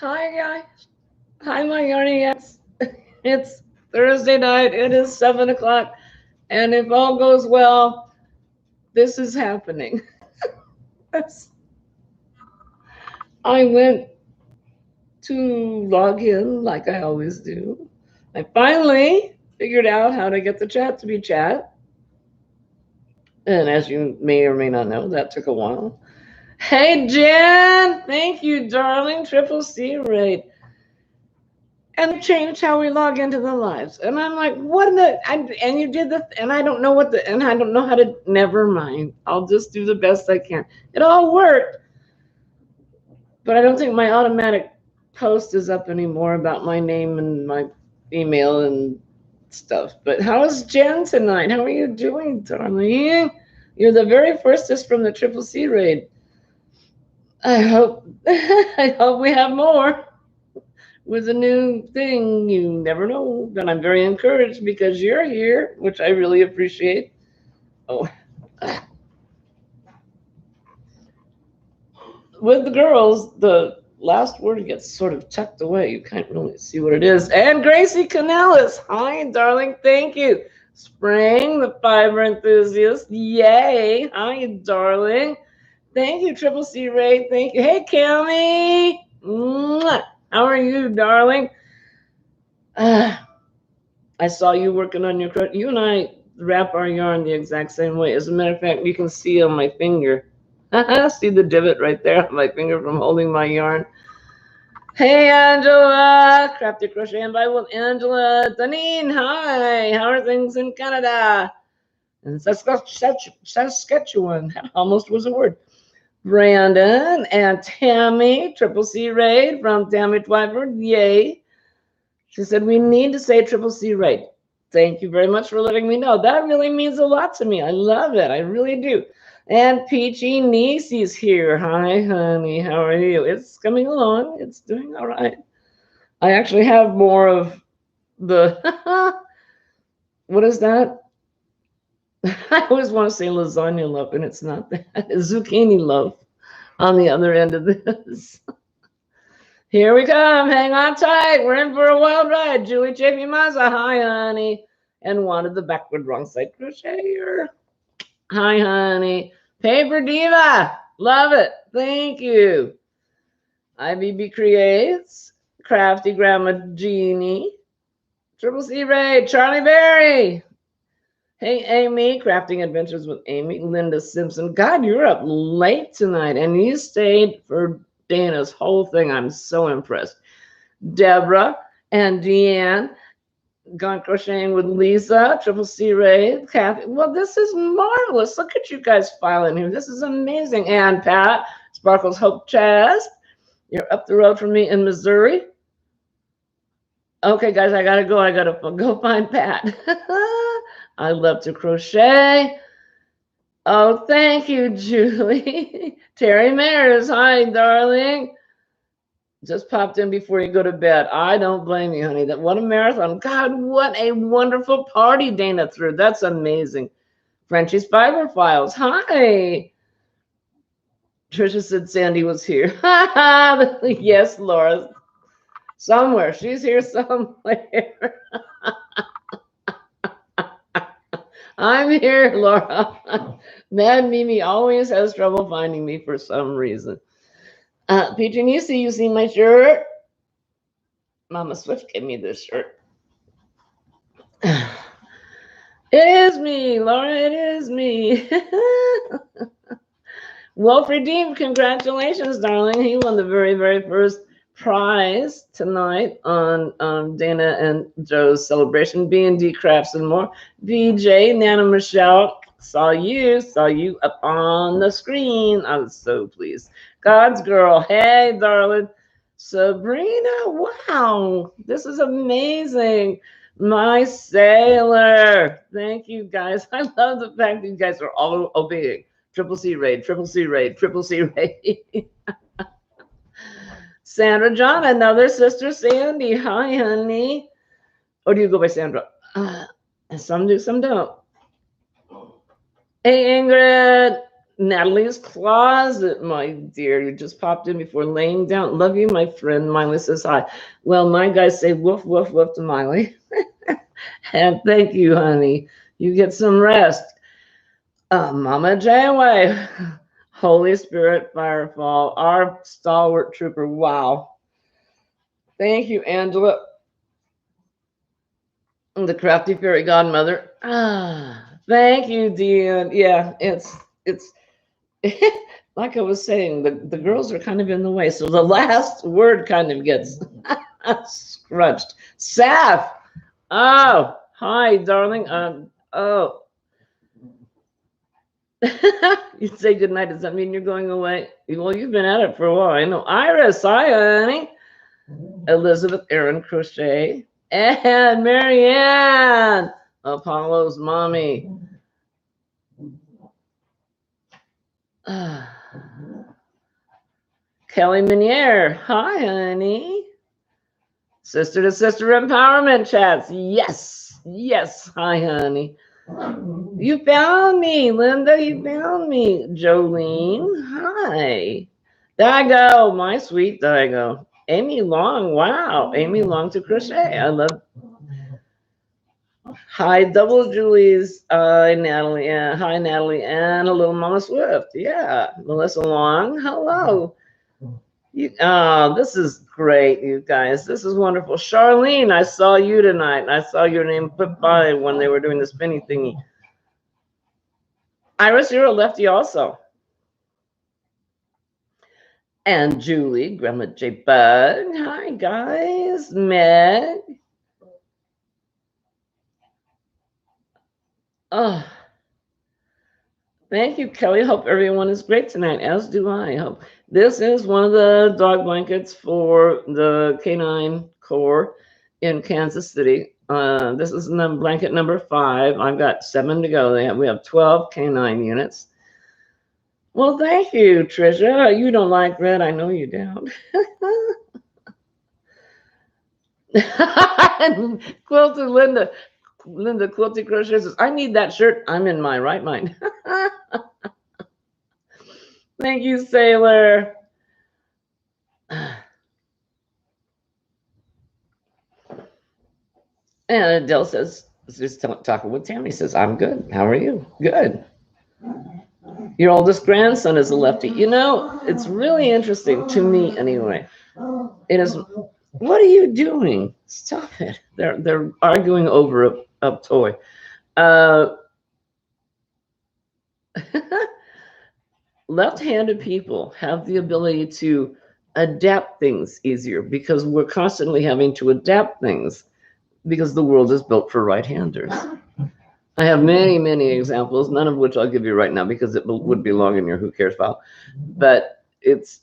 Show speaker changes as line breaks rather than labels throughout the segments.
Hi, guys. Hi, my yarny. Yes, it's Thursday night. It is 7 o'clock. And if all goes well, this is happening. I went to log in like I always do. I finally figured out how to get the chat to be chat. And as you may or may not know, that took a while. Hey, Jen. Thank you, darling. Triple C rate. And they changed how we log into the lives. And I'm like, what in the, and you did the, and I don't know what the, and I don't know how to, never mind. I'll just do the best I can. It all worked, but I don't think my automatic post is up anymore about my name and my email and stuff. But how is Jen tonight? How are you doing, darling? You're the very firstest from the Triple C raid. I hope, I hope we have more with a new thing. You never know. But I'm very encouraged because you're here, which I really appreciate. Oh, with the girls, the last word gets sort of tucked away. You can't really see what it is. And Gracie Canellis. Hi, darling. Thank you. Spring, the fiber enthusiast. Yay. Hi, darling. Thank you, Triple C Ray. Thank you. Hey, Cami. Mwah. How are you, darling? I saw you working on your crochet. You and I wrap our yarn the exact same way. As a matter of fact, you can see on my finger. See the divot right there on my finger from holding my yarn. Hey, Angela. Crafty Crochet and Bible with Angela. Danine, hi. How are things in Canada? And Saskatchewan. That almost was a word. Brandon and Tammy, Triple C Raid from Tammy Twyford. Yay. She said, we need to say Triple C Raid. Thank you very much for letting me know. That really means a lot to me. I love it. I really do. And Peachy Niecy's here. Hi, honey. How are you? It's coming along. It's doing all right. I actually have more of the, what is that? I always want to say lasagna love, and it's not that. It's zucchini love on the other end of this. Here we come. Hang on tight. We're in for a wild ride. Julie Chafee Maza. Hi, honey. And wanted the backward wrong side crocheter. Hi, honey. Paper Diva. Love it. Thank you. IBB Creates. Crafty Grandma Jeannie. Triple C Ray. Charlie Berry. Hey, Amy. Crafting Adventures with Amy. Linda Simpson. God, you're up late tonight. And you stayed for Dana's whole thing. I'm so impressed. Deborah and Deanne, gone crocheting with Lisa, Triple C Ray, Kathy. Well, this is marvelous. Look at you guys filing here. This is amazing. And Pat, Sparkles Hope Chest. You're up the road from me in Missouri. Okay, guys, I gotta go. I gotta go find Pat. I love to crochet. Oh, thank you, Julie. Terry Mayers, hi, darling. Just popped in before you go to bed. I don't blame you, honey. That what a marathon. God, what a wonderful party Dana threw. That's amazing. Frenchie's Fiber Files. Hi. Trisha said Sandy was here. Yes, Laura. Somewhere. She's here somewhere. I'm here, Laura. Mad Mimi always has trouble finding me for some reason. Peter, you see my shirt? Mama Swift gave me this shirt. It is me, Laura. It is me. Wolf Redeemed, congratulations, darling. He won the very, very first prize tonight on Dana and Joe's celebration. B&D Crafts and more. BJ, Nana Michelle, saw you up on the screen. I was so pleased. God's girl, hey, darling. Sabrina, wow, this is amazing. My sailor. Thank you, guys. I love the fact that you guys are all obeying. Triple C raid, Triple C raid, Triple C raid. Sandra John, another sister Sandy. Hi, honey. Or do you go by Sandra? Some do, some don't. Hey, Ingrid. Natalie's Closet, my dear. You just popped in before laying down. Love you, my friend. Miley says hi. Well, my guys say woof, woof, woof to Miley. And thank you, honey. You get some rest. Mama Janeway, Holy Spirit Firefall, our stalwart trooper. Wow. Thank you, Angela. The crafty fairy godmother. Thank you, Dean. Yeah, it's like I was saying, the girls are kind of in the way. So the last word kind of gets scrunched. Saf. Oh, hi, darling. Oh. You say goodnight. Does that mean you're going away? Well, you've been at it for a while. I know. Iris, hi, honey. Elizabeth Aaron Crochet. And Marianne, Apollo's mommy. Kelly Minier, hi, honey. Sister to sister empowerment chats. Yes, yes, hi, honey. You found me, Linda. You found me. Jolene, hi. Dago, my sweet Dago. Amy Long, wow. Amy Long to crochet. I love. Hi, double Julie's. Natalie. Hi, Natalie. And a little Mama Swift. Yeah. Melissa Long, hello. This is great, you guys. This is wonderful. Charlene, I saw you tonight. I saw your name put by when they were doing the spinny thingy. Iris, you're a lefty also. And Julie, Grandma J. Bud. Hi, guys. Meg. Oh, thank you, Kelly. Hope everyone is great tonight, as do I. Hope this is one of the dog blankets for the Canine Corps in Kansas City. This is blanket number 5. I've got 7 to go. We have 12 canine units. Well, thank you, Tricia. You don't like red. I know you don't. Quilted Linda Quilty Crochet says, I need that shirt. I'm in my right mind. Thank you, Sailor. And Adele says, just talking with Tammy, says, I'm good. How are you? Good. Your oldest grandson is a lefty. You know, it's really interesting to me anyway. It is. What are you doing? Stop it. They're arguing over a toy. Left-handed people have the ability to adapt things easier because we're constantly having to adapt things because the world is built for right-handers. I have many, many examples, none of which I'll give you right now because it would be long in your Who Cares file. But it's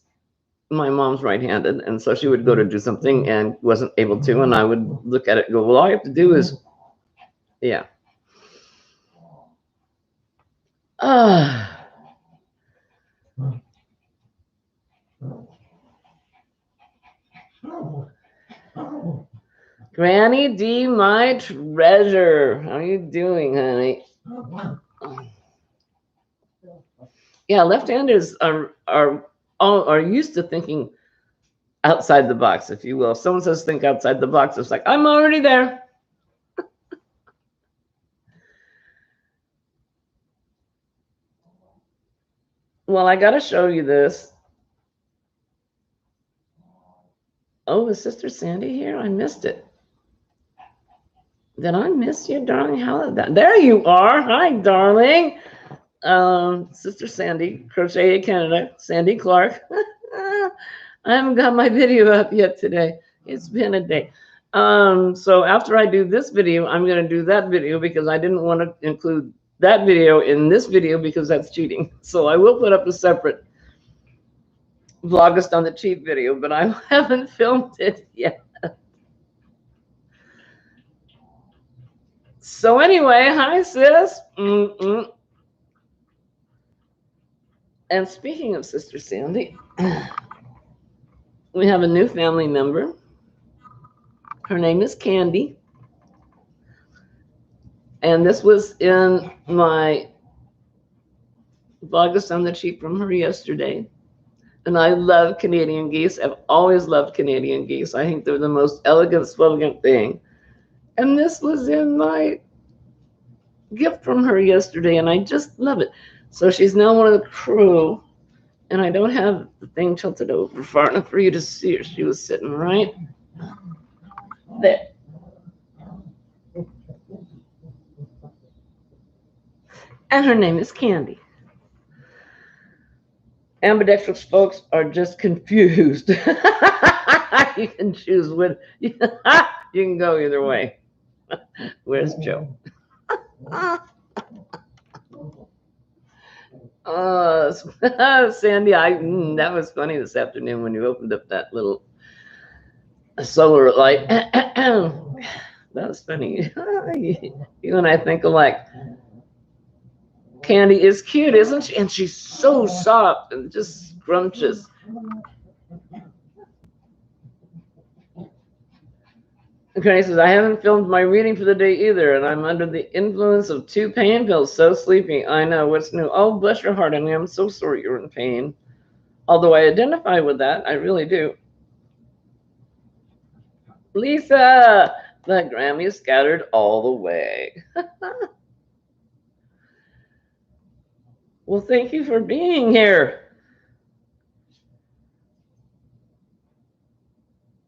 my mom's right-handed, and so she would go to do something and wasn't able to, and I would look at it and go, well, all you have to do is, yeah. Granny D, my treasure. How are you doing, honey? Yeah, left-handers are used to thinking outside the box, if you will. If someone says think outside the box, it's like, I'm already there. Well, I got to show you this. Oh, is Sister Sandy here? I missed it. Did I miss you, darling? How did that? There you are. Hi, darling. Sister Sandy, Crochet Canada, Sandy Clark. I haven't got my video up yet today. It's been a day. So after I do this video, I'm going to do that video because I didn't want to include that video in this video because that's cheating. So I will put up a separate Vlogust on the cheap video, but I haven't filmed it yet. So anyway, hi, sis. And speaking of Sister Sandy, we have a new family member. Her name is Candy. And this was in my August on the cheek from her yesterday. And I love Canadian geese. I've always loved Canadian geese. I think they're the most elegant, elegant thing. And this was in my gift from her yesterday, and I just love it. So she's now one of the crew, and I don't have the thing tilted over far enough for you to see her. She was sitting right there. And her name is Candy. Ambidextrous folks are just confused. You can choose what you can go either way. Where's Joe? Sandy, that was funny this afternoon when you opened up that little solar light. That was funny. You and I think alike. Candy is cute, isn't she? And she's so soft and just scrumptious. Granny says, I haven't filmed my reading for the day either, and I'm under the influence of 2 pain pills, so sleepy. I know, what's new? Oh, bless your heart, honey. I'm so sorry you're in pain. Although I identify with that, I really do. Lisa, the Grammy is scattered all the way. Well, thank you for being here.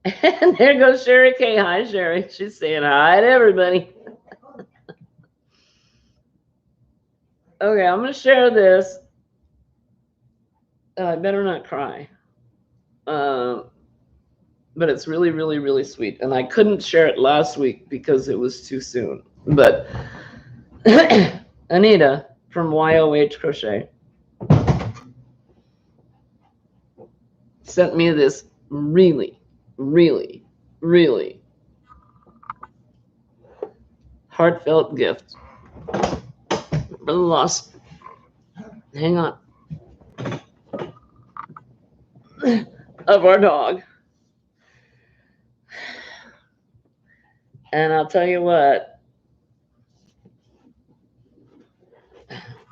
And there goes Sherry K. Hi, Sherry. She's saying hi to everybody. Okay, I'm going to share this. I better not cry. But it's really, really, really sweet. And I couldn't share it last week because it was too soon. But Anita from YOH Crochet sent me this really, really, really heartfelt gift for the loss. Hang on. Of our dog. And I'll tell you what,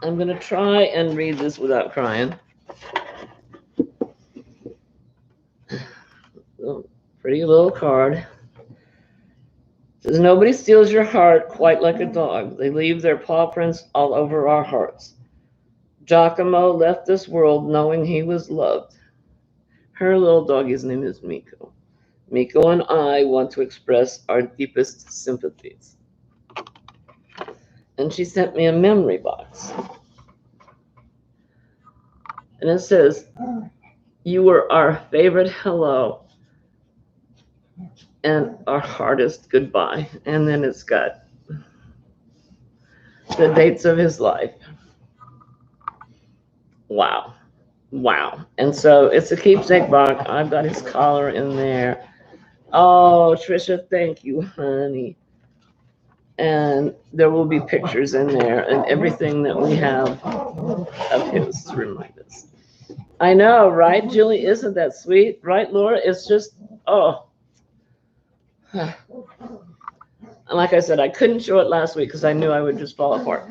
I'm going to try and read this without crying. Pretty little card. It says, nobody steals your heart quite like a dog. They leave their paw prints all over our hearts. Giacomo left this world knowing he was loved. Her little doggy's name is Miko. Miko and I want to express our deepest sympathies. And she sent me a memory box. And it says, you were our favorite hello and our hardest goodbye. And then it's got the dates of his life. Wow. Wow. And so it's a keepsake box. I've got his collar in there. Oh, Trisha, thank you, honey. And there will be pictures in there and everything that we have of his to remind us. I know, right, Julie? Isn't that sweet? Right, Laura? It's just, oh. And like I said, I couldn't show it last week because I knew I would just fall apart.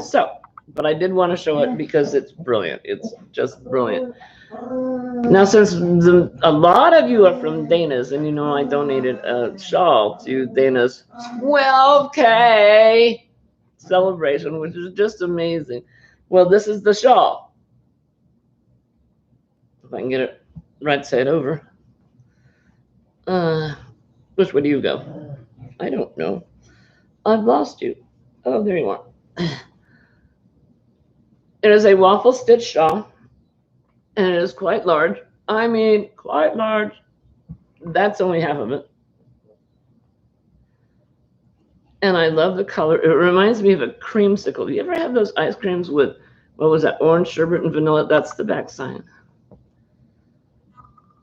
So, but I did want to show it because it's brilliant. It's just brilliant. Now, since a lot of you are from Dana's, and you know I donated a shawl to Dana's 12K celebration, which is just amazing. Well, this is the shawl. If I can get it right side over. Which way do you go? I don't know. I've lost you. Oh, there you are. It is a waffle stitch shawl. And it is quite large. I mean, quite large. That's only half of it. And I love the color. It reminds me of a creamsicle. Do you ever have those ice creams with, what was that, orange sherbet and vanilla? That's the back side.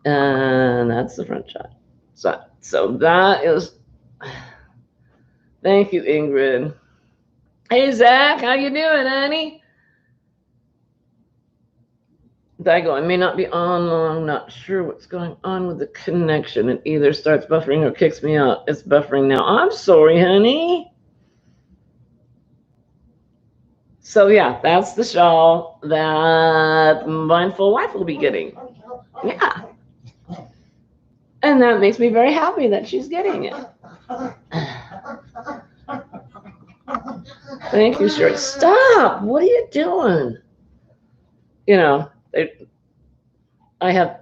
And that's the front shot. So that is, thank you, Ingrid. Hey, Zach, how you doing, honey? Daigo, I may not be on long, not sure what's going on with the connection. It either starts buffering or kicks me out. It's buffering now. I'm sorry, honey. So yeah, that's the shawl that Mindful Wife will be getting. Yeah. And that makes me very happy that she's getting it. Thank you, Sherry. Stop! What are you doing? You know, I have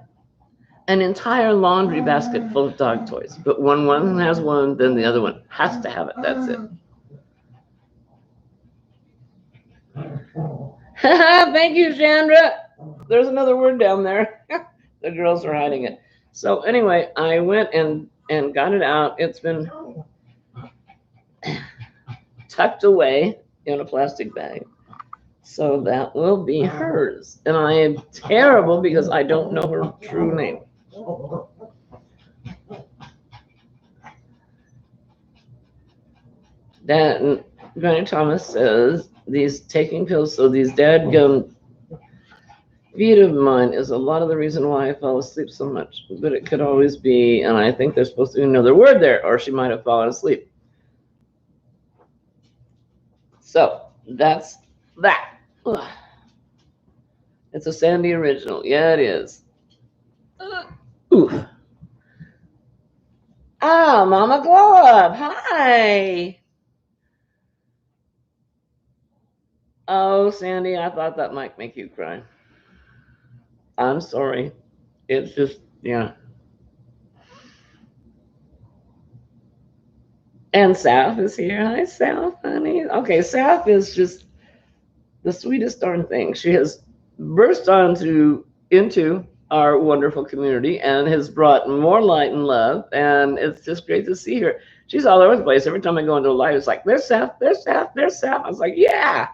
an entire laundry basket full of dog toys, but when one has one, then the other one has to have it. That's it. Thank you, Chandra. There's another word down there. The girls are hiding it. So anyway, I went and got it out. It's been tucked away in a plastic bag. So that will be hers. And I am terrible because I don't know her true name. Then Granny Thomas says these taking pills, so these dadgum feet of mine is a lot of the reason why I fell asleep so much. But it could always be, and I think there's supposed to be another word there, or she might have fallen asleep. So that's that. It's a Sandy original. Yeah, it is. Oof. Ah, Mama Glow Up. Hi. Oh, Sandy, I thought that might make you cry. I'm sorry. It's just, yeah. And Saf is here. Hi, Saf, honey. Okay, Saf is just the sweetest darn thing. She has burst into our wonderful community and has brought more light and love. And it's just great to see her. She's all over the place. Every time I go into a live, it's like, there's Saf, there's Saf, there's Saf. I was like, yeah.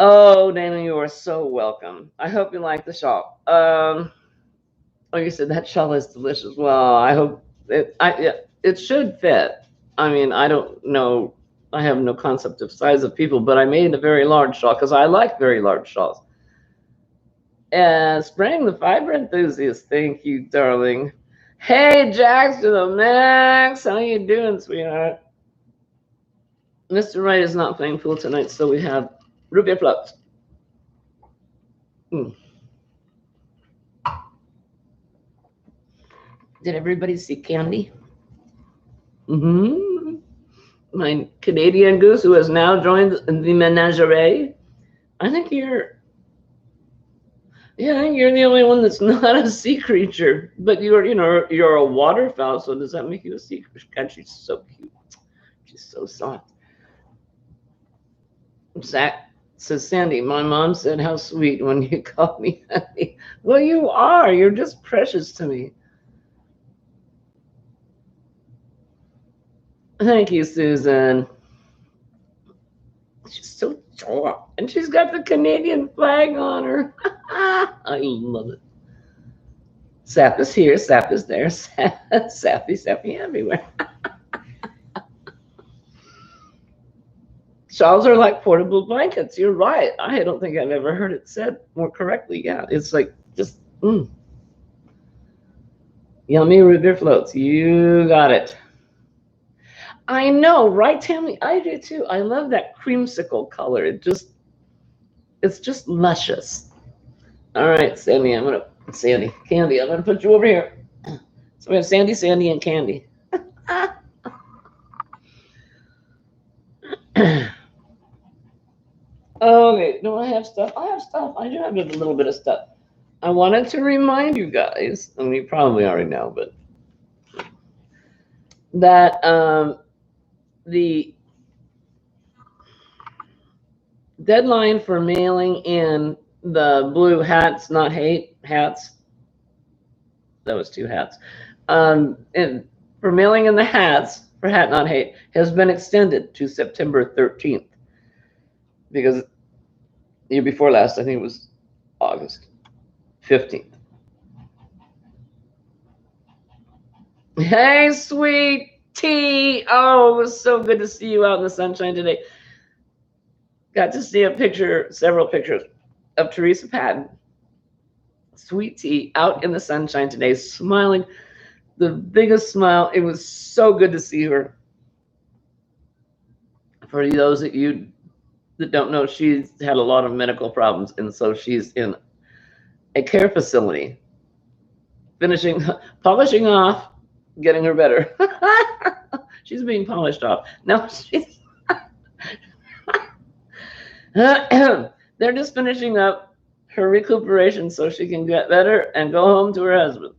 Oh, Dana, you are so welcome. I hope you like the shawl. Like you said, that shawl is delicious. Well, I hope it should fit. I mean, I don't know. I have no concept of size of people, but I made a very large shawl because I like very large shawls. And Spring, the fiber enthusiast, thank you, darling. Hey, Jax to the max. How you doing, sweetheart? Mr. Wright is not playing pool tonight, so we have root beer floats. Did everybody see Candy? My Canadian goose who has now joined the menagerie. I think you're the only one that's not a sea creature. But you're a waterfowl, so does that make you a sea creature? God, she's so cute. She's so soft. Zach says, Sandy, my mom said how sweet when you called me honey. Well, you are. You're just precious to me. Thank you, Susan. She's so tall. And she's got the Canadian flag on her. I love it. Sap is here. Sap is there. Sappy everywhere. Shawls are like portable blankets. You're right. I don't think I've ever heard it said more correctly. Yeah, it's like just yummy root beer floats. You got it. I know, right, Tammy? I do too. I love that creamsicle color. It's just luscious. All right, Candy, I'm gonna put you over here. So we have Sandy, and Candy. Okay, do I have stuff? I have stuff. I do have a little bit of stuff. I wanted to remind you guys, and you probably already know, but that the deadline for mailing in the blue hats, not hate hats. That was two hats. And for mailing in the hats for Hat Not Hate has been extended to September 13th because the year before last, I think it was August 15th. Hey, sweet tea. Oh, it was so good to see you out in the sunshine today. Got to see several pictures of Teresa Patton, sweet tea, out in the sunshine today, smiling the biggest smile. It was so good to see her. For those of you that don't know, she's had a lot of medical problems, and so she's in a care facility, polishing off, getting her better. She's being polished off. No, she's they're just finishing up her recuperation so she can get better and go home to her husband.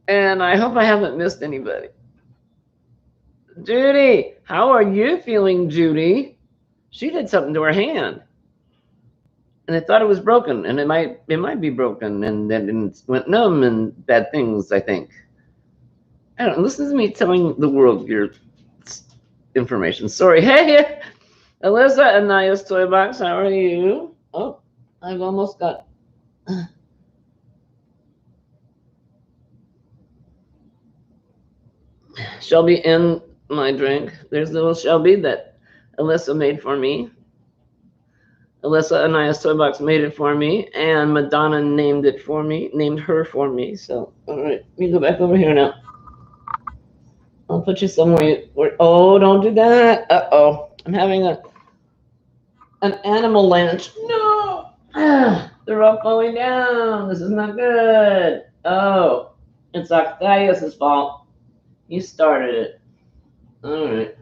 And I hope I haven't missed anybody. Judy, how are you feeling, Judy? She did something to her hand, and I thought it was broken, and it might be broken, and then it went numb and bad things. I think. I don't listen to me telling the world your information. Sorry. Hey, Alyssa and Naya's Toy Box. How are you? Oh, I've almost got. Shelby in my drink. There's little Shelby that Alyssa made for me. Alyssa Anaya's Toy Box made it for me, and Madonna named her for me. So, all right, you go back over here now. I'll put you somewhere. Oh, don't do that. Uh-oh. I'm having an animal lunch. No. They're all falling down. This is not good. Oh, it's Octavius's fault. You started it. All right.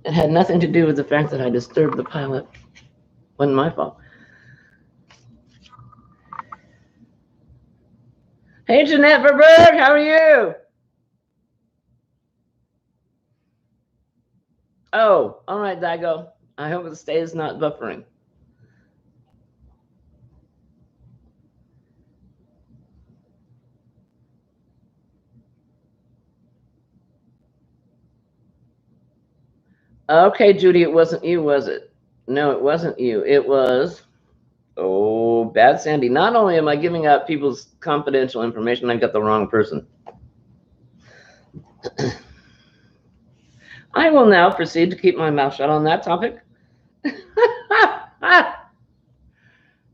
It had nothing to do with the fact that I disturbed the pilot. Wasn't my fault. Hey, Jeanette Verberg, how are you? Oh, all right, Daigo. I hope it stays not buffering. Okay, Judy, it wasn't you, was it? No, it wasn't you. It was, oh, Bad Sandy. Not only am I giving out people's confidential information, I've got the wrong person. I will now proceed to keep my mouth shut on that topic.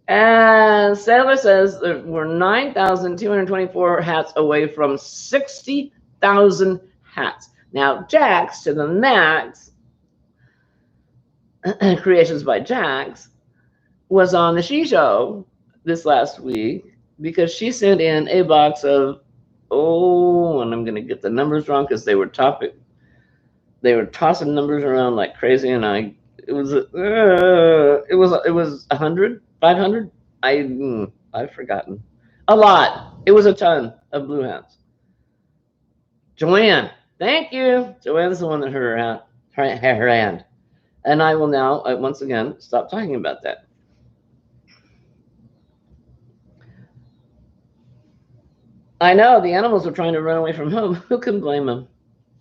And Sailor says there were 9,224 hats away from 60,000 hats. Now, Jax to the max, Creations by Jax, was on the She Show this last week because she sent in a box of, oh, and I'm going to get the numbers wrong because they were tossing numbers around like crazy, and it was 100, 500. I've forgotten. A lot. It was a ton of blue hats. Joanne, thank you. Joanne's the one that hurt her hand. And I will now, once again, stop talking about that. I know, the animals are trying to run away from home. Who can blame them?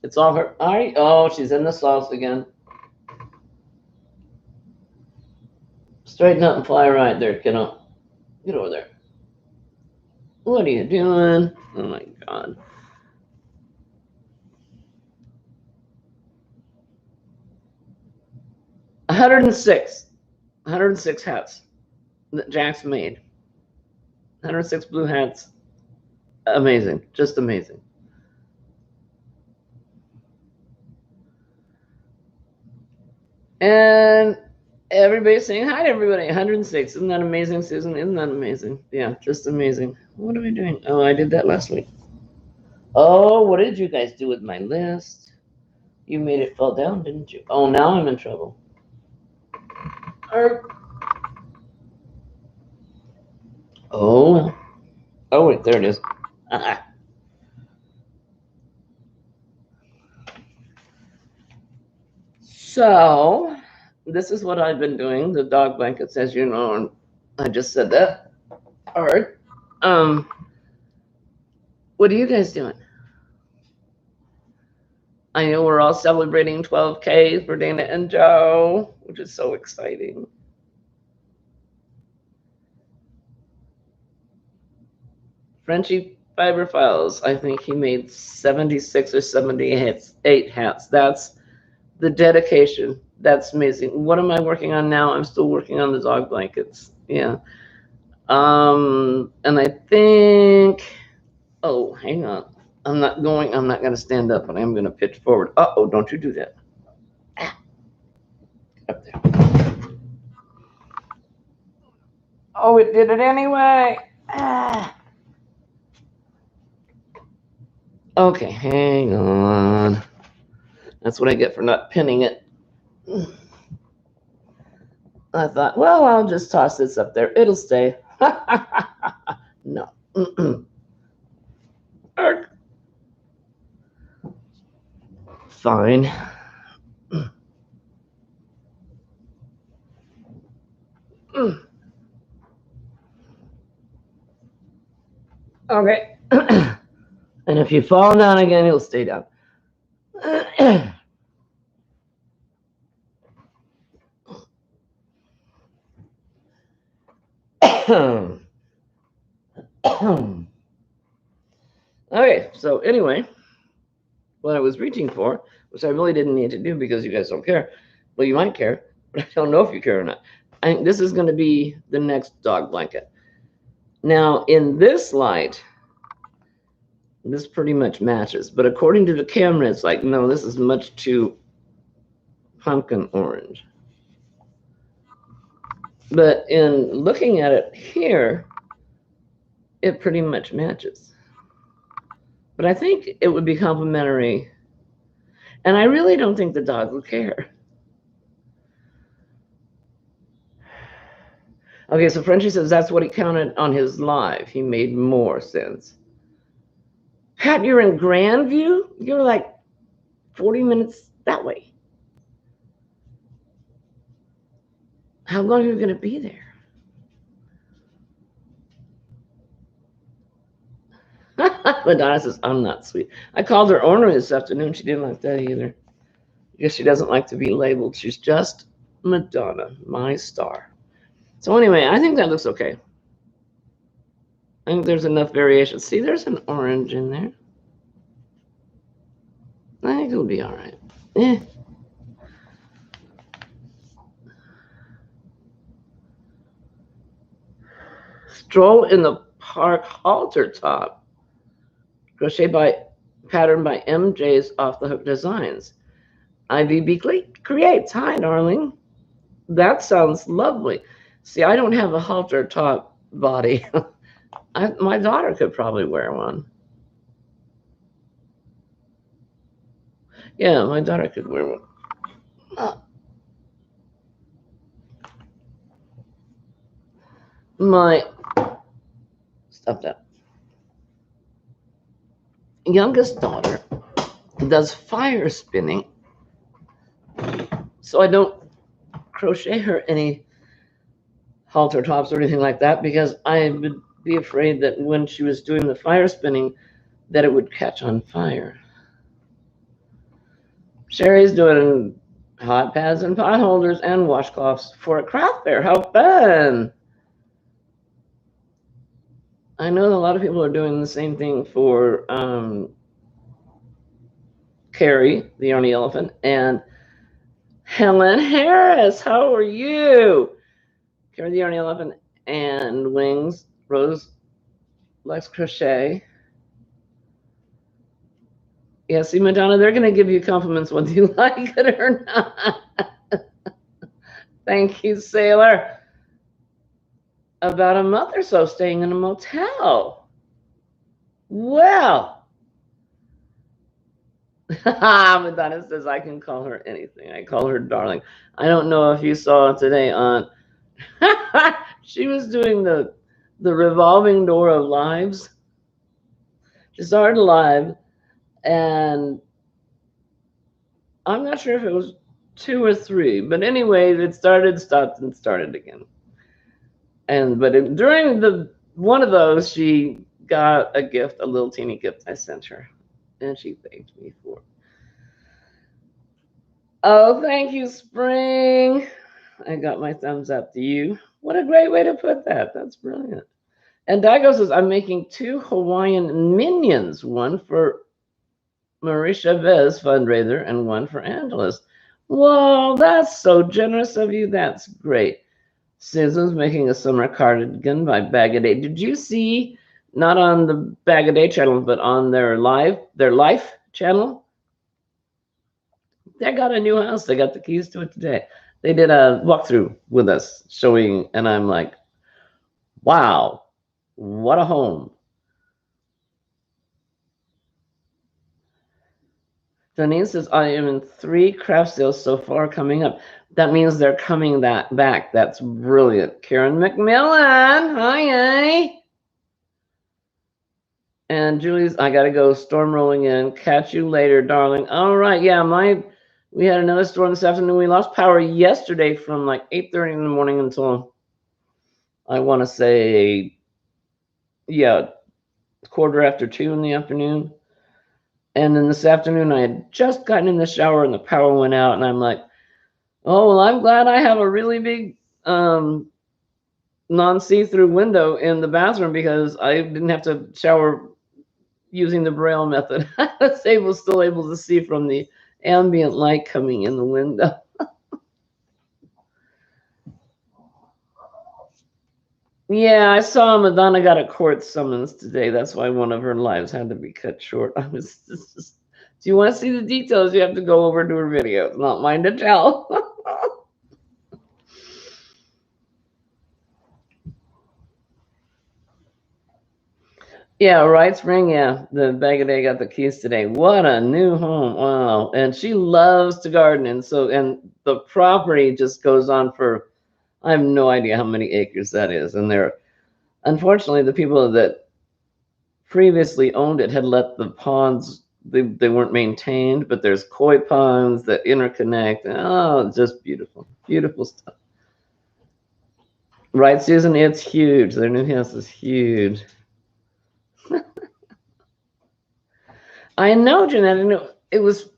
It's all her. Oh, she's in the sauce again. Straighten up and fly right there, kiddo. Get over there. What are you doing? Oh, my God. $106 hats that Jax made. 106 blue hats. Amazing. Just amazing. And everybody's saying hi to everybody. 106. Isn't that amazing, Susan? Isn't that amazing? Yeah, just amazing. What are we doing? Oh, I did that last week. Oh, what did you guys do with my list? You made it fall down, didn't you? Oh, now I'm in trouble. Oh, wait, there it is. So, this is what I've been doing. The dog blankets, as you know, and I just said that. All right. What are you guys doing? I know we're all celebrating 12K for Dana and Joe, which is so exciting. Frenchie Fiber Files, I think he made 76 or 78 hats. That's the dedication. That's amazing. What am I working on now? I'm still working on the dog blankets. Yeah. And I think Oh, hang on. I'm not going to stand up, but I'm going to pitch forward. Uh-oh, don't you do that. Ah, up there. Oh, it did it anyway. Ah. Okay, hang on. That's what I get for not pinning it. I thought, well, I'll just toss this up there. It'll stay. No. Fine. Okay. And if you fall down again, you'll stay down. Okay, so anyway, what I was reaching for, which I really didn't need to do because you guys don't care. Well, you might care, but I don't know if you care or not. I think this is going to be the next dog blanket. Now, in this light, this pretty much matches, but according to the camera, it's like, no, this is much too pumpkin orange. But in looking at it here, it pretty much matches. But I think it would be complimentary, and I really don't think the dog will care. Okay, so Frenchie says that's what he counted on his live. He made more sense. Pat, you're in Grandview? You're like 40 minutes that way. How long are you going to be there? Madonna says, I'm not sweet. I called her ornery this afternoon. She didn't like that either. I guess she doesn't like to be labeled. She's just Madonna, my star. So anyway, I think that looks okay. I think there's enough variation. See, there's an orange in there. I think it'll be all right. Eh. Stroll in the Park halter top. Crochet by pattern by MJ's Off the Hook Designs. Ivy Beakley creates. Hi, darling. That sounds lovely. See, I don't have a halter top body. My daughter could probably wear one. Yeah, my daughter could wear one. Stop that. Youngest daughter does fire spinning, so I don't crochet her any halter tops or anything like that because I would be afraid that when she was doing the fire spinning that it would catch on fire. Sherry's doing hot pads and pot holders and washcloths for a craft fair. How fun! I know a lot of people are doing the same thing for Carrie, the Yarny Elephant, and Helen Harris. How are you? Carrie, the Yarny Elephant, and Wings. Rose likes crochet. Yeah, see, Madonna, they're going to give you compliments whether you like it or not. Thank you, Sailor. About a month or so staying in a motel. Well, Madonna says I can call her anything. I call her darling. I don't know if you saw today on she was doing the revolving door of lives. She started live, and I'm not sure if it was 2 or 3, but anyway, it started, stopped, and started again. But during one of those, she got a gift, a little teeny gift I sent her, and she thanked me for it. Oh, thank you, Spring. I got my thumbs up to you. What a great way to put that. That's brilliant. And Daigo says, I'm making 2 Hawaiian minions, one for Marie Chavez fundraiser and one for Angela's. Whoa, that's so generous of you. That's great. Susan's making a summer cardigan by Bag-O-Day. Did you see not on the Bag a Day channel, but on their life channel. They got a new house. They got the keys to it today. They did a walkthrough with us showing, and I'm like, wow, what a home. Janine says, I am in 3 craft sales so far coming up. That means they're coming back. That's brilliant. Karen McMillan, hi. And Julie's, I gotta go. Storm rolling in. Catch you later, darling. All right, yeah, we had another storm this afternoon. We lost power yesterday from like 8:30 in the morning until I want to say, yeah, 2:15 in the afternoon. And then this afternoon, I had just gotten in the shower and the power went out, and I'm like, oh, well, I'm glad I have a really big non-see-through window in the bathroom because I didn't have to shower using the Braille method. I was still able to see from the ambient light coming in the window. Yeah, I saw Madonna got a court summons today. That's why one of her lives had to be cut short. I was just, do you want to see the details? You have to go over to her video. It's not mine to tell. Yeah, right, Spring. Yeah, the Bag a Day got the keys today. What a new home! Wow, and she loves to garden, and the property just goes on for, I have no idea how many acres that is. And unfortunately, the people that previously owned it had let the ponds, they weren't maintained, but there's koi ponds that interconnect. Oh, just beautiful, beautiful stuff. Right, Susan? It's huge. Their new house is huge. I know, Jeanette. I know it was.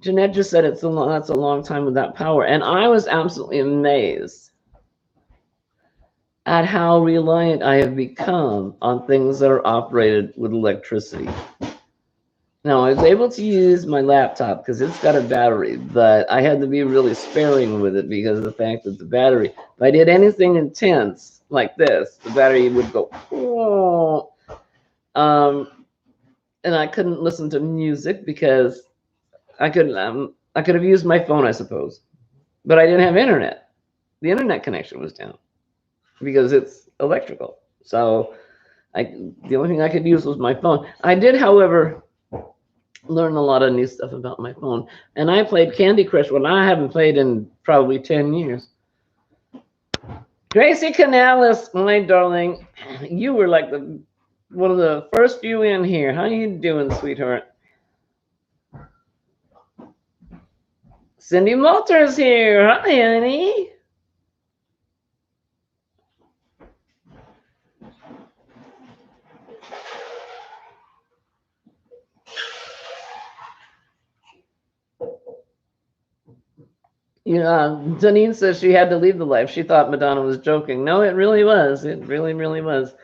Jeanette just said that's a long time without power, and I was absolutely amazed at how reliant I have become on things that are operated with electricity. Now, I was able to use my laptop because it's got a battery, but I had to be really sparing with it because of the fact that the battery, if I did anything intense like this, the battery would go, oh. And I couldn't listen to music because I could have used my phone, I suppose, but I didn't have internet. The internet connection was down because it's electrical. So the only thing I could use was my phone. I did, however, learn a lot of new stuff about my phone. And I played Candy Crush when I haven't played in probably 10 years. Gracie Canales, my darling, you were like one of the first few in here. How you doing, sweetheart? Cindy Malter's here. Hi, honey. Yeah, Janine says she had to leave the life. She thought Madonna was joking. No, it really was. It really, really was.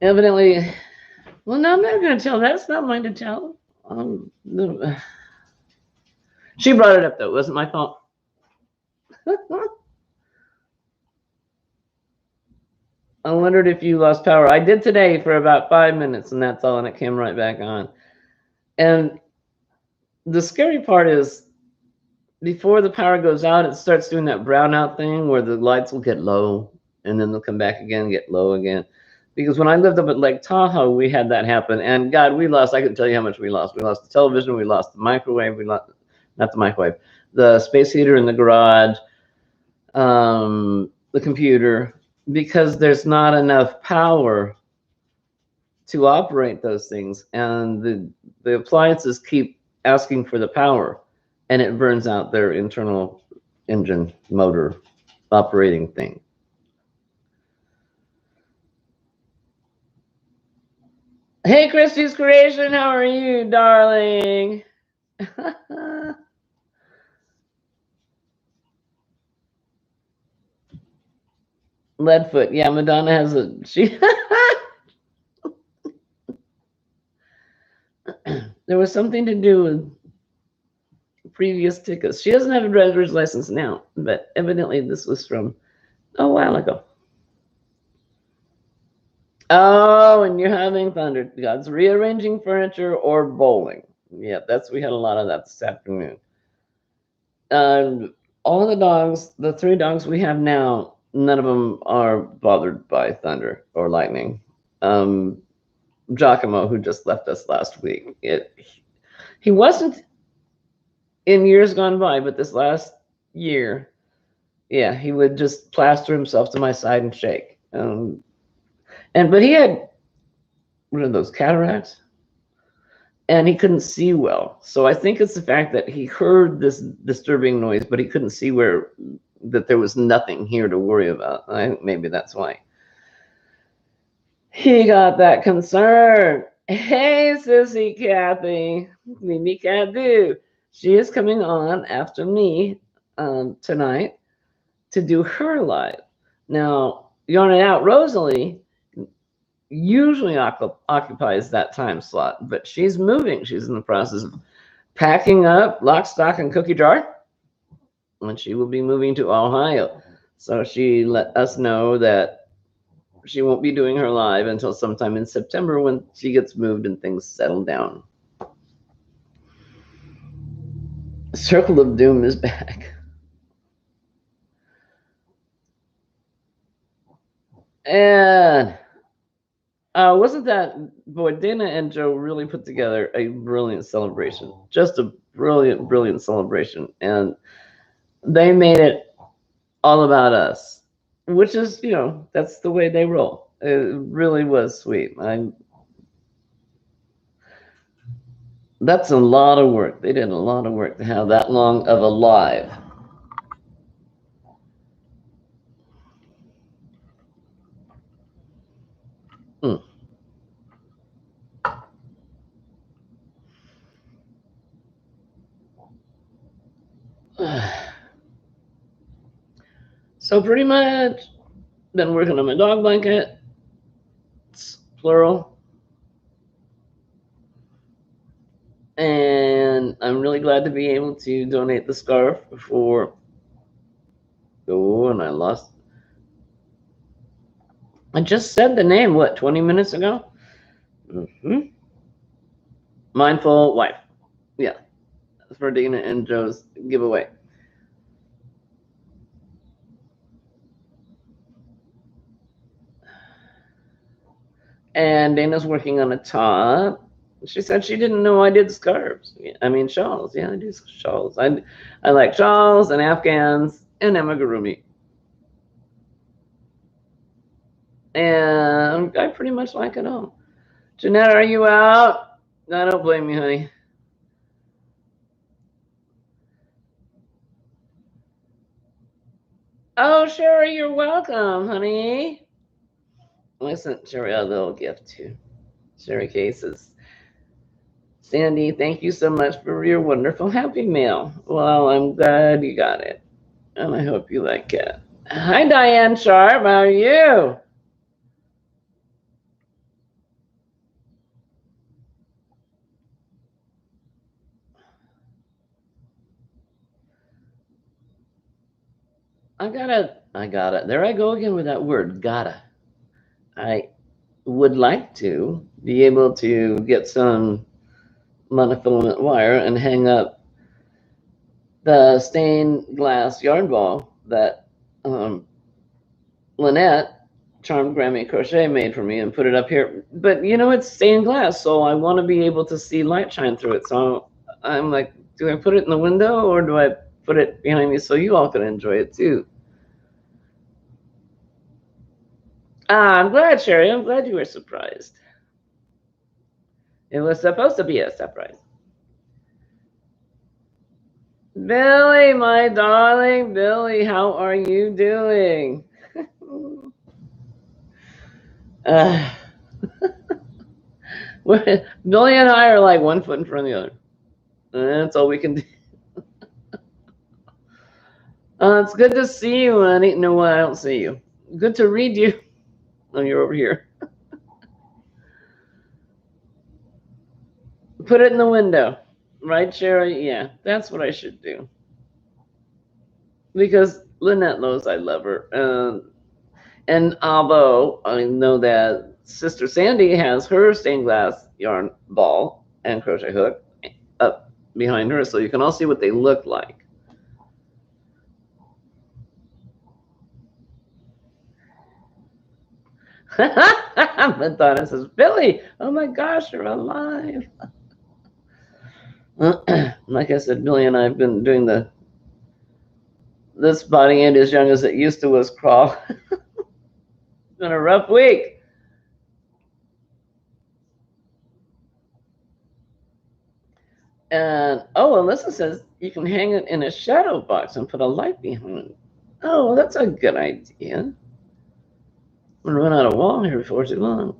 Evidently, well, no, I'm not going to tell. That's not mine to tell. She brought it up, though. It wasn't my fault. I wondered if you lost power. I did today for about 5 minutes, and that's all, and it came right back on. And the scary part is, before the power goes out, it starts doing that brownout thing where the lights will get low, and then they'll come back again and get low again. Because when I lived up at Lake Tahoe, we had that happen. And God, we lost, I couldn't tell you how much we lost. We lost the television, we lost the microwave, we lost, not the microwave, the space heater in the garage, the computer, because there's not enough power to operate those things. And the appliances keep asking for the power, and it burns out their internal engine motor operating thing. Hey, Christy's Creation, how are you, darling? Leadfoot, yeah, Madonna has she. There was something to do with previous tickets. She doesn't have a driver's license now, but evidently this was from a while ago. Oh, and you're having thunder gods rearranging furniture or bowling. Yeah, we had a lot of that this afternoon. All the dogs, the three dogs we have now, none of them are bothered by thunder or lightning. Um, Giacomo, who just left us last week, he wasn't in years gone by, but this last year, yeah, he would just plaster himself to my side and shake. But he had one of those cataracts, and he couldn't see well. So I think it's the fact that he heard this disturbing noise, but he couldn't see that there was nothing here to worry about. I think maybe that's why he got that concern. Hey, sissy Kathy, Mimi Cadu. She is coming on after me tonight to do her live. Now, Yarning Out Rosalie usually occupies that time slot, but she's moving. She's in the process of packing up lock, stock, and cookie jar, and she will be moving to Ohio. So she let us know that she won't be doing her live until sometime in September when she gets moved and things settle down. Circle of Doom is back. And wasn't that, boy, Dana and Joe really put together a brilliant celebration. Just a brilliant, brilliant celebration. And they made it all about us, which is, that's the way they roll. It really was sweet. That's a lot of work. They did a lot of work to have that long of a live. Mm. So pretty much been working on my dog blanket. It's plural. And I'm really glad to be able to donate the scarf for. Oh, and I just said the name, 20 minutes ago? Mm-hmm. Mindful Wife. Yeah, for Dana and Joe's giveaway. And Dana's working on a top. She said she didn't know I did scarves. I mean shawls. Yeah, I do shawls. I like shawls and Afghans and amigurumi. And I pretty much like it all. Jeanette, are you out? I don't blame you, honey. Oh, Sherry, you're welcome, honey. I sent Sherry a little gift too. Sherry cases. Sandy, thank you so much for your wonderful Happy Mail. Well, I'm glad you got it. And I hope you like it. Hi, Diane Sharp. How are you? I got it. There I go again with that word, gotta. I would like to be able to get some monofilament wire and hang up the stained glass yarn ball that Lynette, Charmed Grammy Crochet, made for me and put it up here. But it's stained glass, so I want to be able to see light shine through it. So I'm like, do I put it in the window or do I put it behind me so you all can enjoy it too? I'm glad, Sherry. I'm glad you were surprised. It was supposed to be a surprise. Billy, my darling Billy, how are you doing? Billy and I are like one foot in front of the other. That's all we can do. It's good to see you, honey. No, I don't see you. Good to read you. Oh, you're over here. Put it in the window. Right, Sherry? Yeah, that's what I should do. Because Lynette knows I love her. And although I know that sister Sandy has her stained glass yarn ball and crochet hook up behind her, so you can all see what they look like. Madonna says, Billy, oh my gosh, you're alive. Like I said, Billy and I have been doing this body ain't as young as it used to was crawl. It's been a rough week. And Alyssa says you can hang it in a shadow box and put a light behind it. Oh, that's a good idea. I'm gonna run out of wall here before too long.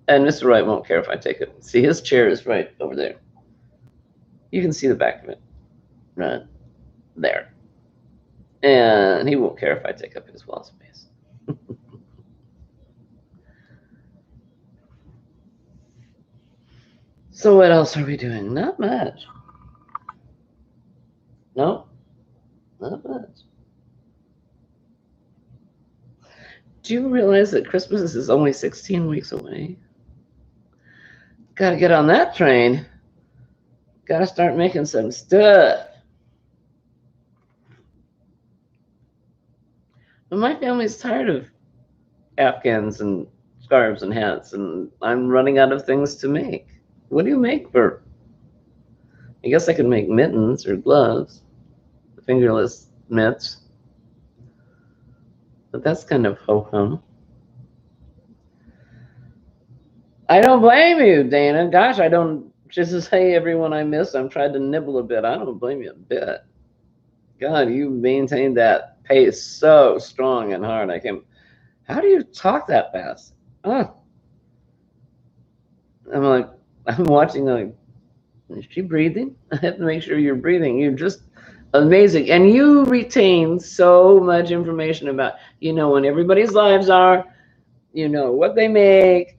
And Mr. Wright won't care if I take it. See, his chair is right over there. You can see the back of it right there. And he won't care if I take up his wall space. So what else are we doing? Not much. No, not much. Do you realize that Christmas is only 16 weeks away? Gotta get on that train. Gotta start making some stuff. But my family's tired of Afghans and scarves and hats, and I'm running out of things to make. What do you make for? I guess I could make mittens or gloves, fingerless mitts. But that's kind of ho-hum. I don't blame you, Dana. Gosh, I don't just say everyone I miss. I'm trying to nibble a bit. I don't blame you a bit. God, you maintained that pace so strong and hard. I can't. How do you talk that fast? Oh, I'm watching. Like, is she breathing? I have to make sure you're breathing. You're just amazing, and you retain so much information about when everybody's lives are. What they make.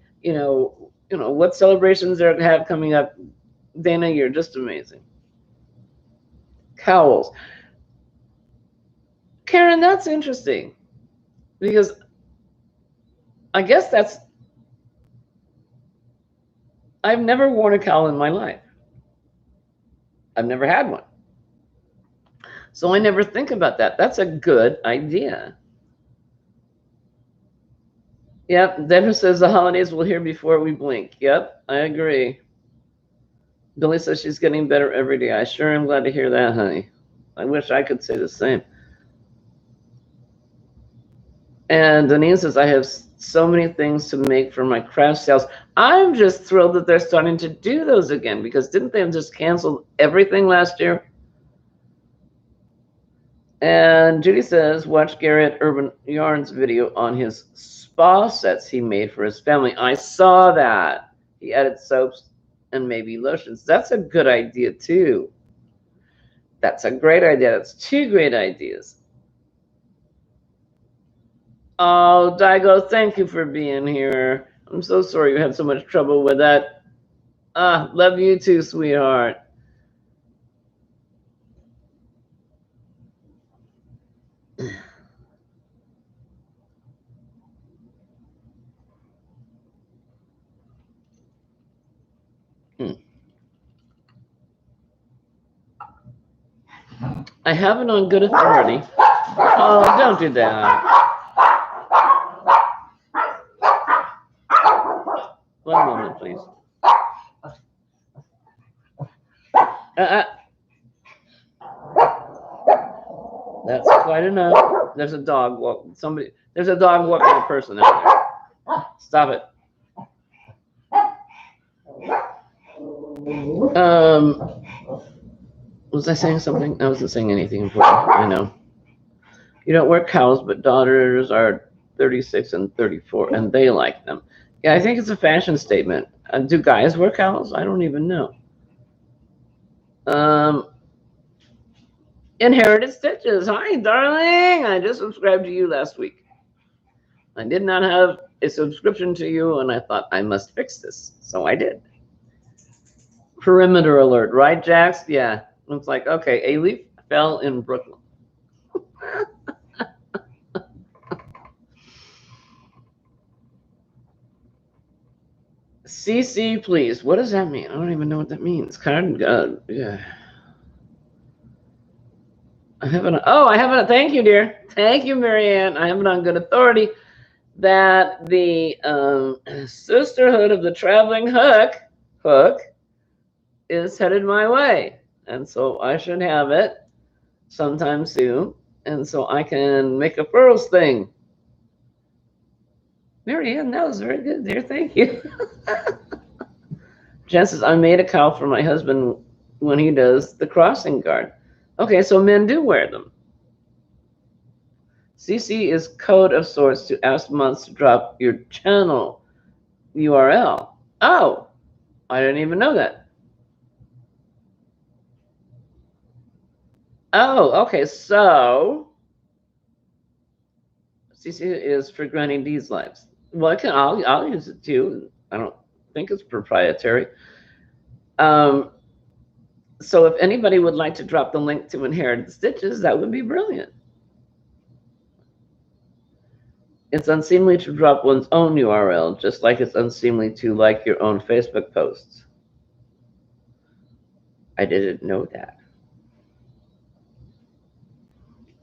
What celebrations they have coming up. Dana, you're just amazing. Cowls. Karen, that's interesting because I guess I've never worn a cowl in my life. I've never had one. So I never think about that. That's a good idea. Yep, Deborah says the holidays will hear before we blink. Yep, I agree. Billy says she's getting better every day. I sure am glad to hear that, honey. I wish I could say the same. And Denise says, I have so many things to make for my craft sales. I'm just thrilled that they're starting to do those again, because didn't they just cancel everything last year? And Judy says, watch Garrett Urban Yarns video on his spa sets he made for his family. I saw that. He added soaps and maybe lotions. That's a good idea, too. That's a great idea. That's two great ideas. Oh, Daigo, thank you for being here. I'm so sorry you had so much trouble with that. Love you too, sweetheart. I have it on good authority. Oh, don't do that. One moment, please. That's quite enough. There's a dog walking. There's a dog walking a person out there. Stop it. Was I saying something? I wasn't saying anything important. I know. You don't wear cows, but daughters are 36 and 34, and they like them. Yeah, I think it's a fashion statement. Do guys wear cows? I don't even know. Inherited Stitches. Hi, darling. I just subscribed to you last week. I did not have a subscription to you, and I thought I must fix this. So I did. Perimeter alert, right, Jax? Yeah. It's like, okay, a leaf fell in Brooklyn. CC, please. What does that mean? I don't even know what that means. Yeah. I have it. Thank you, dear. Thank you, Marianne. I have it on good authority that the Sisterhood of the Traveling Hook is headed my way. And so I should have it sometime soon. And so I can make a furls thing. Marianne, that was very good, dear. Thank you. Jen says, I made a cowl for my husband when he does the crossing guard. Okay, so men do wear them. CC is code of sorts to ask months to drop your channel URL. Oh, I didn't even know that. Oh, okay, so CC is for Granny D's lives. Well, I'll use it too. I don't think it's proprietary. So if anybody would like to drop the link to Inherited Stitches, that would be brilliant. It's unseemly to drop one's own URL, just like it's unseemly to like your own Facebook posts. I didn't know that.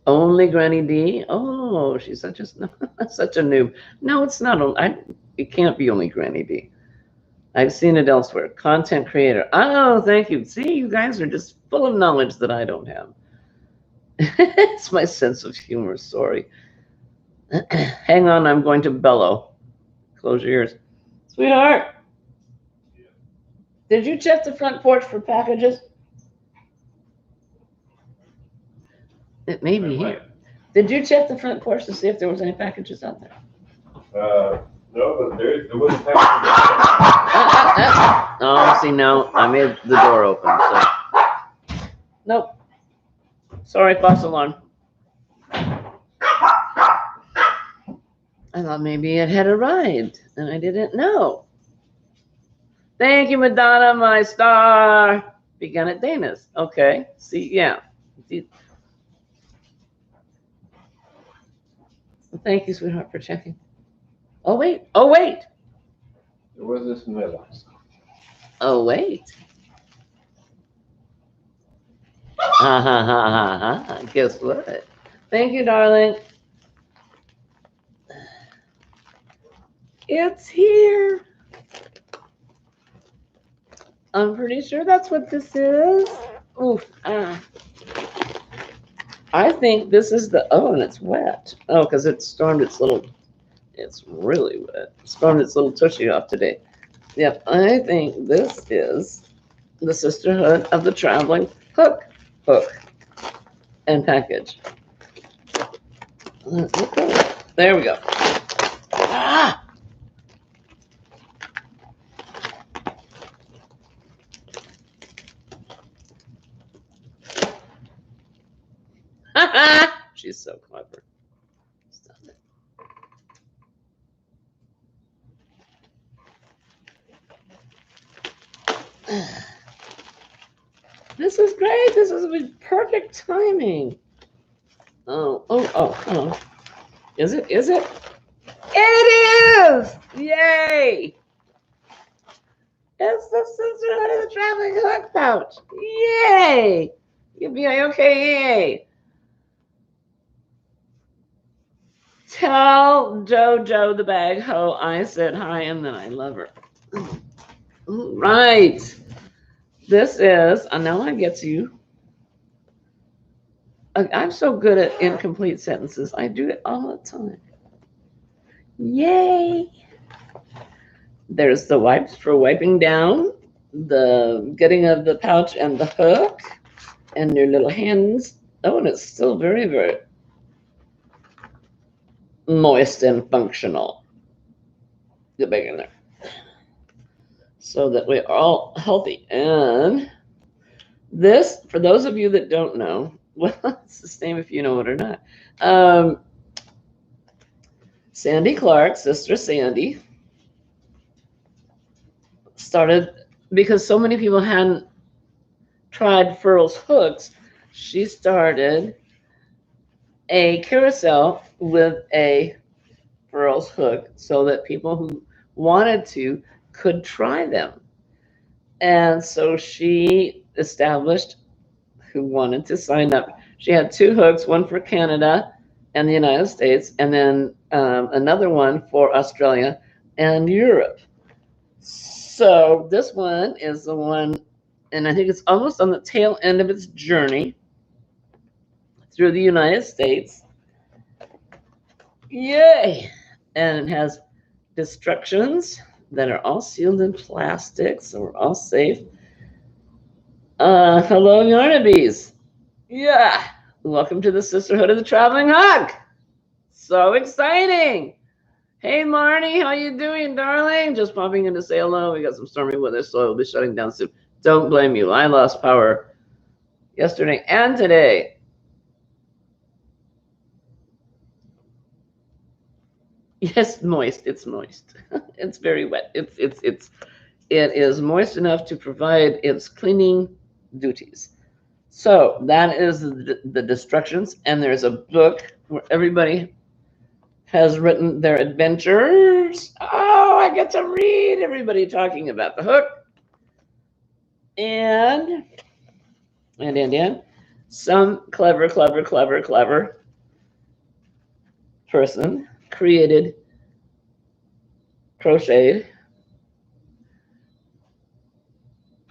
Only Granny D? Oh, she's such a noob. No, it's not. It can't be only Granny D. I've seen it elsewhere. Content creator. Oh, thank you. See, you guys are just full of knowledge that I don't have. It's my sense of humor. Sorry. Hang on, I'm going to bellow. Close your ears. Sweetheart, did you check the front porch for packages? It may be here. Did you check the front porch to see if there was any packages out there?
No, but there was a package.
Oh, see, now I made the door open. So. Nope. Sorry, false alarm. I thought maybe it had arrived, and I didn't know. Thank you, Madonna, my star. Began at Dana's. Okay. See, yeah. Thank you, sweetheart, for checking. Oh, wait. Oh, wait.
There was this middle.
Oh, wait. Guess what? Thank you, darling. It's here. I'm pretty sure that's what this is. Oof. I think this is and it's wet. Oh, because it stormed it's really wet. It stormed its little tushy off today. Yep, I think this is the Sisterhood of the Traveling Hook and package. There we go. Ah! She's so clever. Stop it. This is great. This is perfect timing. Oh. Is it? Is it? It is! Yay! It's the Sisterhood of the Traveling Hook pouch. Yay! Yippee-okay, Tell JoJo the bag hoe I said hi and then I love her. Right. This is, now I get you. I'm so good at incomplete sentences. I do it all the time. Yay. There's the wipes for wiping down, the getting of the pouch and the hook, and your little hands. Oh, and it's still very, very moist and functional. Get back in there. So that we're all healthy. And this, for those of you that don't know, well, it's the same if you know it or not. Sandy Clark, Sister Sandy, started, because so many people hadn't tried Furls hooks, she started a carousel with a Furls hook so that people who wanted to could try them. And so she established who wanted to sign up. She had 2 hooks, one for Canada and the United States, and then another one for Australia and Europe. So this one is the one, and I think it's almost on the tail end of its journey through the United States. Yay! And it has instructions that are all sealed in plastic, so we're all safe. Hello, Yarnabees. Yeah, welcome to the Sisterhood of the Traveling Hug. So exciting. Hey, Marnie, how you doing, darling? Just popping in to say hello. We got some stormy weather, so it'll be shutting down soon. Don't blame you. I lost power yesterday and today. Yes, moist. It's moist. It's very wet. It is moist enough to provide its cleaning duties. So that is the destructions, and there's a book where everybody has written their adventures. Oh, I get to read everybody talking about the hook. And some clever person crocheted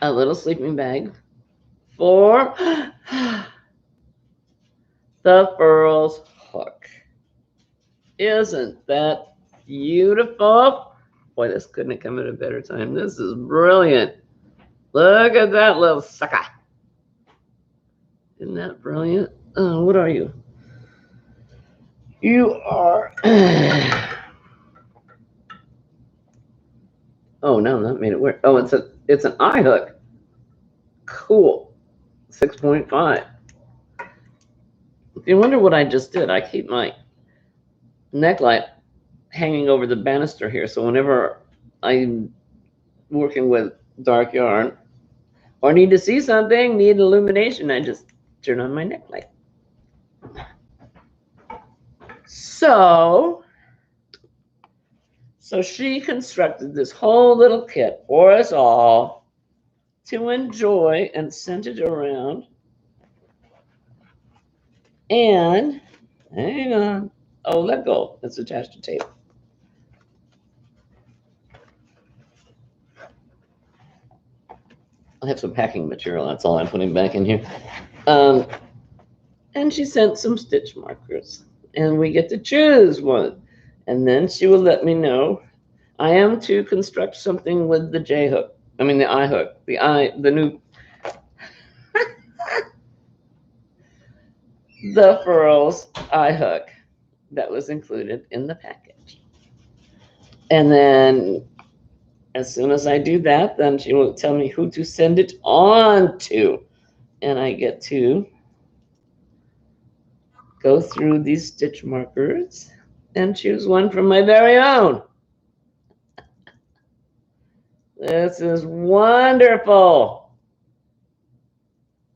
a little sleeping bag for the Furls hook. Isn't that beautiful? Boy, this couldn't have come at a better time. This is brilliant. Look at that little sucker. Isn't that brilliant? Oh, what are you? You are. Oh no, that made it work. Oh, it's an eye hook. Cool. 6.5. If you wonder what I just did, I keep my necklight hanging over the banister here. So whenever I'm working with dark yarn or need to see something, need illumination, I just turn on my necklight. So she constructed this whole little kit for us all to enjoy and sent it around. And hang on. Oh, let go. It's attached to tape. I have some packing material. That's all I'm putting back in here. And she sent some stitch markers. And we get to choose one. And then she will let me know. I am to construct something with the J hook. I mean the I hook. The new the Furls I hook that was included in the package. And then as soon as I do that, then she will tell me who to send it on to. And I get to go through these stitch markers and choose one from my very own. This is wonderful.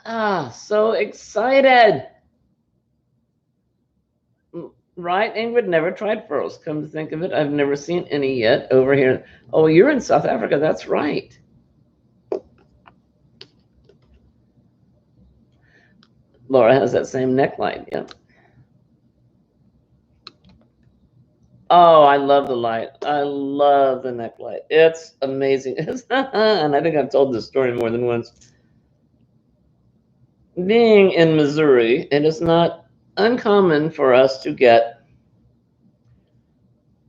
Ah, so excited. Right, Ingrid? Never tried furls. Come to think of it, I've never seen any yet over here. Oh, you're in South Africa. That's right. Laura has that same neckline. Yeah. Oh, I love the light. I love the necklight. It's amazing. And I think I've told this story more than once. Being in Missouri, it is not uncommon for us to get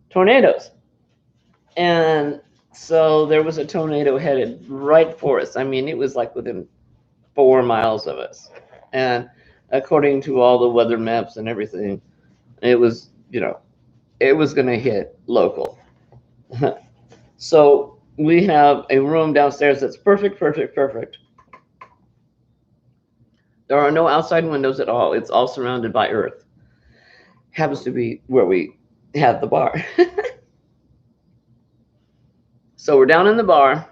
tornadoes. And so there was a tornado headed right for us. I mean, it was like within 4 miles of us. And according to all the weather maps and everything, it was, it was going to hit local. So we have a room downstairs that's perfect. There are no outside windows at all. It's all surrounded by earth. Happens to be where we have the bar. So we're down in the bar,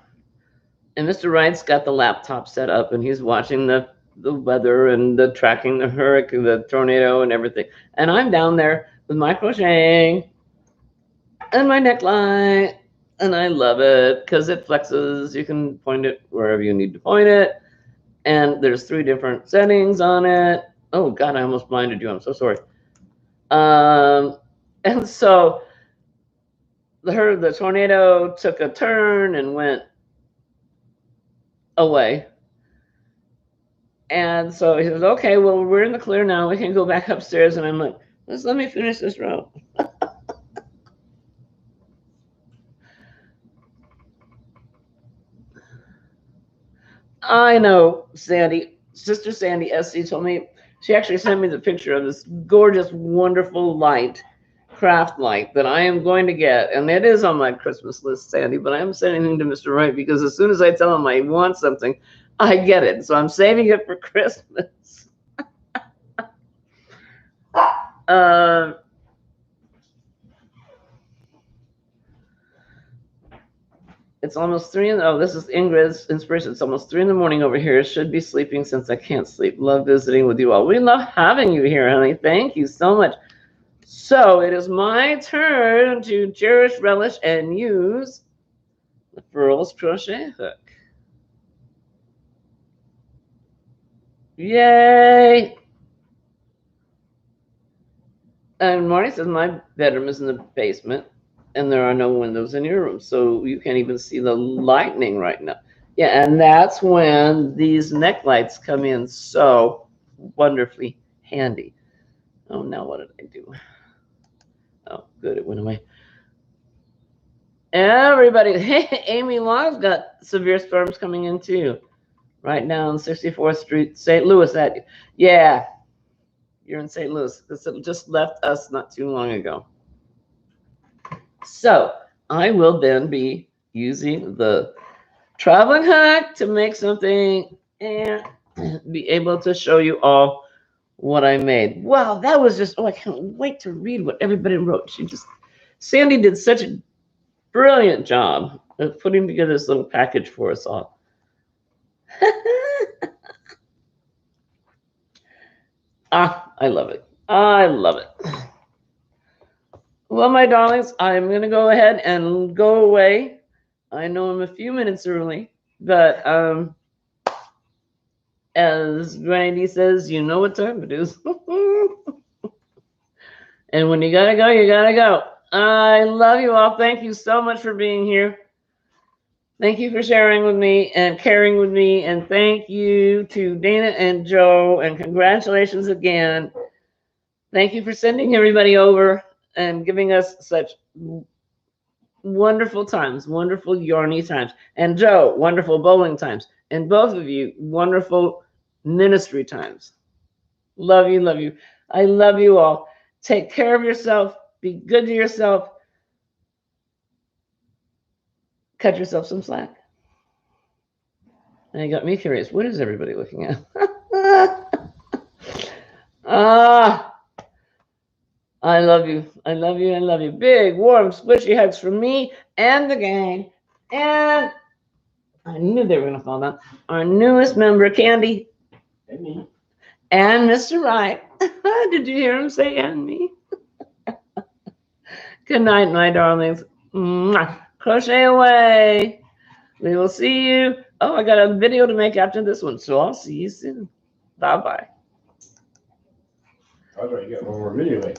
and Mr. Wright's got the laptop set up, and he's watching the weather and the tracking the hurricane, the tornado, and everything. And I'm down there with my crocheting and my neckline And I love it because it flexes. You can point it wherever you need to point it. And there's 3 different settings on it. Oh God, I almost blinded you. I'm so sorry. And so the tornado took a turn and went away. And so he says, okay, well, we're in the clear now. We can go back upstairs. And I'm like, just let me finish this row. I know, Sandy. Sister Sandy SC told me, she actually sent me the picture of this gorgeous, wonderful light, craft light that I am going to get. And it is on my Christmas list, Sandy, but I haven't said anything to Mr. Wright because as soon as I tell him I want something, I get it. So I'm saving it for Christmas. It's almost 3 oh, this is Ingrid's inspiration. It's almost 3 in the morning over here. Should be sleeping since I can't sleep. Love visiting with you all. We love having you here, honey. Thank you so much. So it is my turn to cherish, relish, and use the Furls Crochet Hook. Yay! And Marty says my bedroom is in the basement and there are no windows in your room, so you can't even see the lightning right now. Yeah, and that's when these neck lights come in so wonderfully handy. Oh, now what did I do? Oh, good, it went away. Everybody, hey, Amy Long's got severe storms coming in too. Right now on 64th Street, St. Louis. Yeah, you're in St. Louis. This just left us not too long ago. So I will then be using the traveling hook to make something and be able to show you all what I made. Wow, that was just, oh, I can't wait to read what everybody wrote. Sandy did such a brilliant job of putting together this little package for us all. I love it. I love it. Well, my darlings, I'm going to go ahead and go away. I know I'm a few minutes early, but as Granny says, you know what time it is. And when you gotta go, you gotta go. I love you all. Thank you so much for being here. Thank you for sharing with me and caring with me. And thank you to Dana and Joe. And congratulations again. Thank you for sending everybody over and giving us such wonderful times, wonderful yarny times. And Joe, wonderful bowling times. And both of you, wonderful ministry times. Love you, love you. I love you all. Take care of yourself. Be good to yourself. Cut yourself some slack. And it got me curious. What is everybody looking at? I love you. I love you. I love you. Big, warm, squishy hugs from me and the gang. And I knew they were going to fall down. Our newest member, Candy.
And me.
And Mr. Wright. Did you hear him say and me? Good night, my darlings. Mwah. Crochet away. We will see you. Oh, I got a video to make after this one, so I'll see you soon. Bye-bye.
I was right, you got one more video.